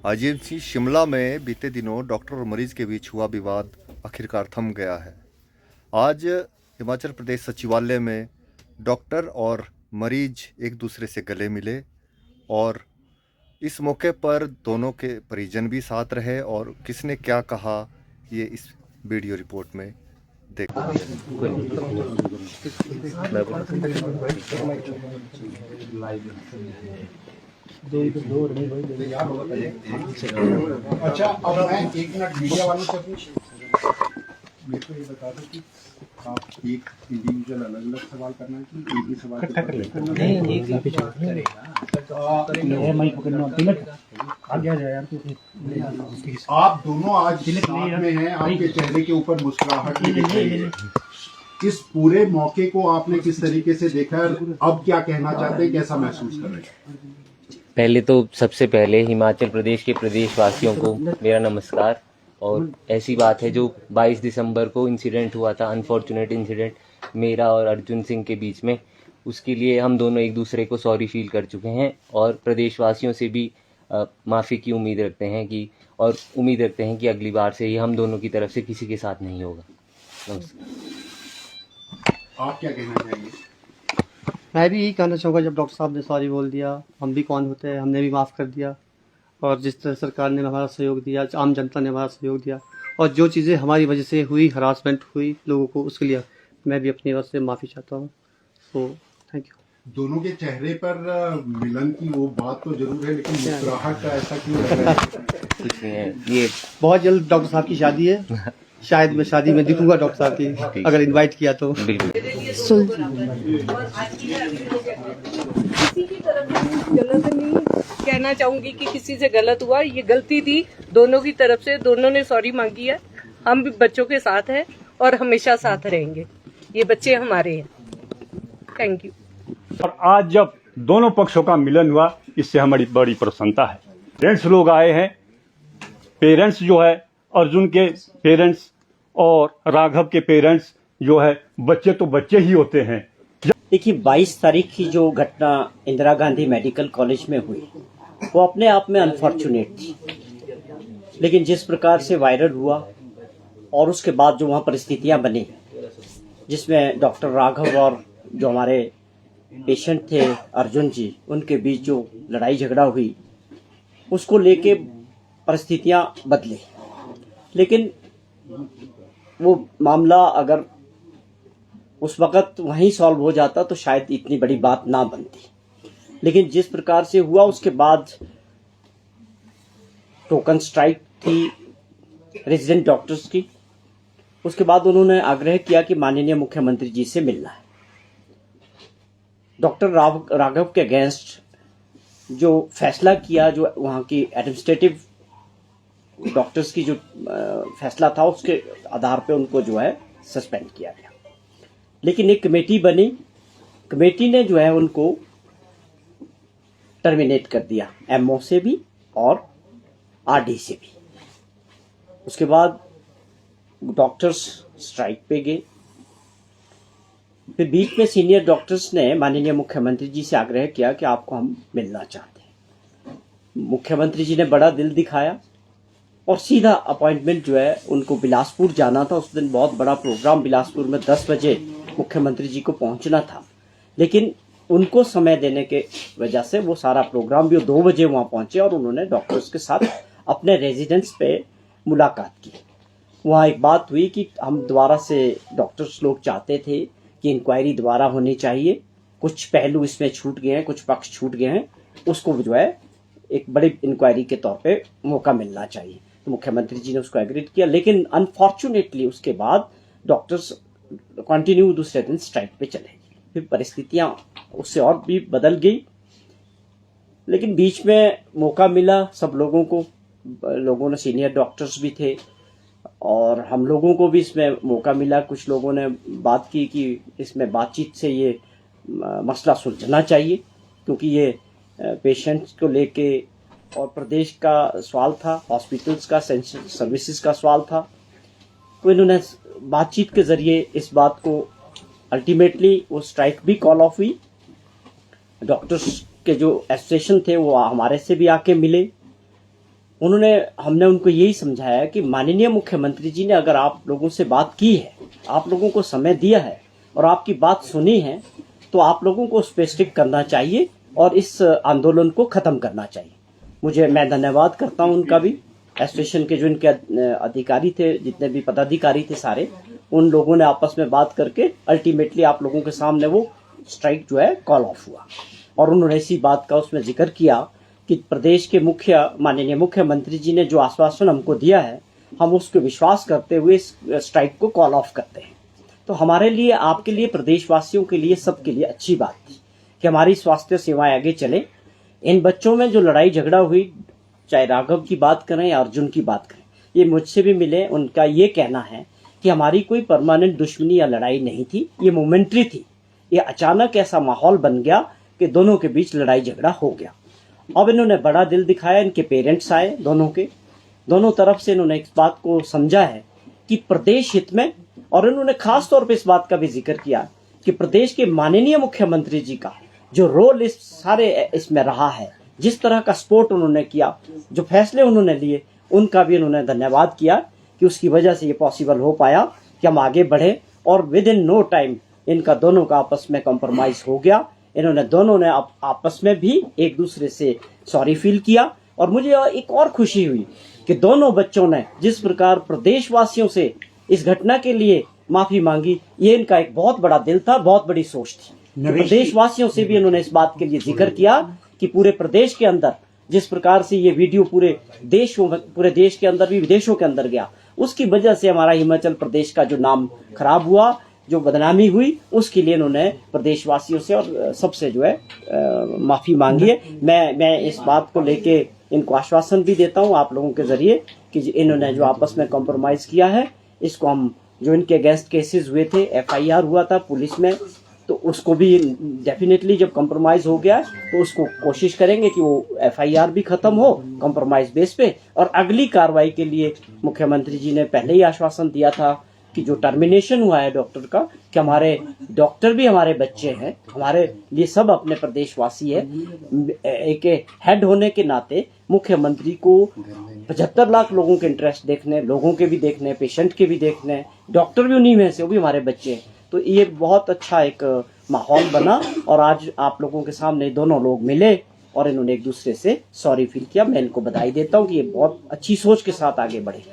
IGMC Shimla में बीते दिनों डॉक्टर और मरीज के बीच हुआ विवाद आखिरकार थम गया है। आज हिमाचल प्रदेश सचिवालय में डॉक्टर और मरीज एक दूसरे से गले मिले और इस मौके पर दोनों के परिजन भी साथ रहे और किसने क्या कहा ये इस वीडियो रिपोर्ट में देखो। अच्छा, अब मैं 1 मिनट मीडिया वालों से मेरे को ये बता दो कि आप एक इंडिविजुअल अलग अलग सवाल करना है कि एक ही सवाल आप दोनों आज साथ में हैं, आपके चेहरे के ऊपर मुस्कुराहट भी दिख रही है। इस पूरे मौके को आपने किस तरीके से देखा है? अब क्या कहना चाहते हैं, कैसा महसूस कर रहे हैं? पहले तो सबसे पहले हिमाचल प्रदेश के प्रदेशवासियों को मेरा नमस्कार। और ऐसी बात है जो 22 दिसंबर को इंसिडेंट हुआ था, अनफॉर्चुनेट इंसिडेंट मेरा और अर्जुन सिंह के बीच में, उसके लिए हम दोनों एक दूसरे को सॉरी फील कर चुके हैं और प्रदेशवासियों से भी माफ़ी की उम्मीद रखते हैं कि अगली बार से ये हम दोनों की तरफ से किसी के साथ नहीं होगा। नमस्कार। आप क्या कहना चाहेंगे? मैं भी यही कहना चाहूँगा, जब डॉक्टर साहब ने सॉरी बोल दिया, हम भी कौन होते हैं, हमने भी माफ़ कर दिया। और जिस तरह सरकार ने हमारा सहयोग दिया, आम जनता ने हमारा सहयोग दिया, और जो चीज़ें हमारी वजह से हुई, हरासमेंट हुई लोगों को, उसके लिए मैं भी अपनी ओर से माफ़ी चाहता हूँ। So thank you. दोनों के चेहरे पर मिलन की वो बात तो जरूर है, लेकिन मुस्कुराहट का ऐसा क्यों लग रहा है? कुछ नहीं है, ये बहुत जल्द डॉक्टर साहब की शादी है, शायद मैं शादी में दिखूंगा डॉक्टर साहब की, अगर इनवाइट किया तो। बिल्कुल किसी की तरफ से गलत नहीं कहना चाहूंगी कि किसी से गलत हुआ, ये गलती थी दोनों की तरफ से, दोनों ने सॉरी मांगी है। हम भी बच्चों के साथ हैं और हमेशा साथ रहेंगे, ये बच्चे हमारे हैं। Thank you. और आज जब दोनों पक्षों का मिलन हुआ, इससे हमारी बड़ी प्रसन्नता है। पेरेंट्स लोग आए हैं, पेरेंट्स जो है अर्जुन के पेरेंट्स और राघव के पेरेंट्स जो है, बच्चे तो बच्चे ही होते हैं। देखिए, 22 तारीख की जो घटना इंदिरा गांधी मेडिकल कॉलेज में हुई, वो अपने आप में अनफॉर्चुनेट थी, लेकिन जिस प्रकार से वायरल हुआ और उसके बाद जो वहाँ परिस्थितियाँ बनी, जिसमें डॉक्टर राघव और जो हमारे पेशेंट थे अर्जुन जी, उनके बीच जो लड़ाई झगड़ा हुई, उसको लेके परिस्थितियाँ बदली। लेकिन वो मामला अगर उस वक़्त वहीं सॉल्व हो जाता तो शायद इतनी बड़ी बात ना बनती, लेकिन जिस प्रकार से हुआ उसके बाद टोकन स्ट्राइक थी रेजिडेंट डॉक्टर्स की। उसके बाद उन्होंने आग्रह किया कि माननीय मुख्यमंत्री जी से मिलना है। डॉक्टर राघव के अगेंस्ट जो फैसला किया, जो वहाँ की एडमिनिस्ट्रेटिव डॉक्टर्स की जो फैसला था, उसके आधार पे उनको जो है सस्पेंड किया गया। लेकिन एक कमेटी बनी, कमेटी ने जो है उनको टर्मिनेट कर दिया, एमओ से भी और आरडी से भी। उसके बाद डॉक्टर्स स्ट्राइक पे गए। फिर बीच में सीनियर डॉक्टर्स ने माननीय मुख्यमंत्री जी से आग्रह किया कि आपको हम मिलना चाहते हैं। मुख्यमंत्री जी ने बड़ा दिल दिखाया और सीधा अपॉइंटमेंट जो है उनको बिलासपुर जाना था। उस दिन बहुत बड़ा प्रोग्राम बिलासपुर में 10 बजे मुख्यमंत्री जी को पहुंचना था, लेकिन उनको समय देने के वजह से वो सारा प्रोग्राम भी 2 बजे वहां पहुंचे और उन्होंने डॉक्टर्स के साथ अपने रेजिडेंस पे मुलाकात की। वहाँ एक बात हुई कि हम दोबारा से डॉक्टर्स लोग चाहते थे कि इंक्वायरी दोबारा होनी चाहिए, कुछ पहलू इसमें छूट गए हैं, कुछ पक्ष छूट गए हैं, उसको जो है एक बड़ी इंक्वायरी के तौर पे मौका मिलना चाहिए। तो मुख्यमंत्री जी ने उसको एग्री किया, लेकिन अनफॉर्चुनेटली उसके बाद डॉक्टर्स कंटिन्यू दूसरे दिन स्ट्राइक पे चले। फिर परिस्थितियां उससे और भी बदल गई, लेकिन बीच में मौका मिला सब लोगों को। लोगों ने, सीनियर डॉक्टर्स भी थे और हम लोगों को भी इसमें मौका मिला। कुछ लोगों ने बात की कि इसमें बातचीत से ये मसला सुलझना चाहिए, क्योंकि ये पेशेंट्स को लेके और प्रदेश का सवाल था, हॉस्पिटल्स का, सर्विसेज का सवाल था। तो इन्होंने बातचीत के जरिए इस बात को अल्टीमेटली वो स्ट्राइक भी कॉल ऑफ हुई। डॉक्टर्स के जो एसोसिएशन थे वो हमारे से भी आके मिले उन्होंने हमने उनको यही समझाया कि माननीय मुख्यमंत्री जी ने अगर आप लोगों से बात की है, आप लोगों को समय दिया है और आपकी बात सुनी है, तो आप लोगों को उस पर स्टिक करना चाहिए और इस आंदोलन को खत्म करना चाहिए। मैं धन्यवाद करता हूं उनका भी, एसोसिएशन के जो इनके अधिकारी थे, जितने भी पदाधिकारी थे सारे, उन लोगों ने आपस में बात करके अल्टीमेटली आप लोगों के सामने वो स्ट्राइक जो है कॉल ऑफ हुआ। और उन्होंने इसी बात का उसमें जिक्र किया कि प्रदेश के माननीय मुख्यमंत्री जी ने जो आश्वासन हमको दिया है, हम उसको विश्वास करते हुए इस स्ट्राइक को कॉल ऑफ करते हैं। तो हमारे लिए, आपके लिए, प्रदेशवासियों के लिए, सबके लिए अच्छी बात थी कि हमारी स्वास्थ्य सेवाएं आगे चले। इन बच्चों में जो लड़ाई झगड़ा हुई, चाहे राघव की बात करें या अर्जुन की बात करें, ये मुझसे भी मिले, उनका ये कहना है कि हमारी कोई परमानेंट दुश्मनी या लड़ाई नहीं थी, ये मोमेंट्री थी। ये अचानक ऐसा माहौल बन गया कि दोनों के बीच लड़ाई झगड़ा हो गया। अब इन्होंने बड़ा दिल दिखाया, इनके पेरेंट्स आए दोनों तरफ से, इन्होंने इस बात को समझा है कि प्रदेश हित में, और इन्होंने खास तौर पे इस बात का भी जिक्र किया कि प्रदेश के माननीय मुख्यमंत्री जी का जो रोल इस सारे इसमें रहा है, जिस तरह का सपोर्ट उन्होंने किया, जो फैसले उन्होंने लिए, उनका भी उन्होंने धन्यवाद किया कि उसकी वजह से ये पॉसिबल हो पाया कि हम आगे बढ़े। और विद इन नो टाइम इनका दोनों का आपस में कॉम्प्रोमाइज हो गया। इन्होंने दोनों ने आपस में भी एक दूसरे से सॉरी फील किया। और मुझे एक और खुशी हुई कि दोनों बच्चों ने जिस प्रकार प्रदेशवासियों से इस घटना के लिए माफी मांगी, ये इनका एक बहुत बड़ा दिल था, बहुत बड़ी सोच थी। प्रदेशवासियों से भी इन्होंने इस बात के लिए जिक्र किया कि पूरे प्रदेश के अंदर जिस प्रकार से ये वीडियो पूरे देश के अंदर भी, विदेशों के अंदर गया, उसकी वजह से हमारा हिमाचल प्रदेश का जो नाम खराब हुआ, जो बदनामी हुई, उसके लिए इन्होंने प्रदेशवासियों से और सबसे जो है माफी मांगी है। मैं इस बात को लेके इनको आश्वासन भी देता हूं आप लोगों के जरिए कि इन्होंने जो आपस में कॉम्प्रोमाइज किया है, इसको हम, जो इनके अगेंस्ट केसेस हुए थे, FIR हुआ था पुलिस में, तो उसको भी डेफिनेटली जब कॉम्प्रोमाइज हो गया तो उसको कोशिश करेंगे कि वो FIR भी खत्म हो कॉम्प्रोमाइज बेस पे। और अगली कार्रवाई के लिए मुख्यमंत्री जी ने पहले ही आश्वासन दिया था कि जो टर्मिनेशन हुआ है डॉक्टर का, कि हमारे डॉक्टर भी हमारे बच्चे हैं, हमारे लिए सब अपने प्रदेशवासी है। एक हेड होने के नाते मुख्यमंत्री को 75 लाख लोगों के इंटरेस्ट देखने, लोगों के भी देखने, पेशेंट के भी देखने, डॉक्टर भी उन्हीं में से, वो भी हमारे बच्चे हैं। तो ये बहुत अच्छा एक माहौल बना और आज आप लोगों के सामने दोनों लोग मिले और इन्होंने एक दूसरे से सॉरी फील किया। मैं इनको बधाई देता हूँ कि ये बहुत अच्छी सोच के साथ आगे बढ़े।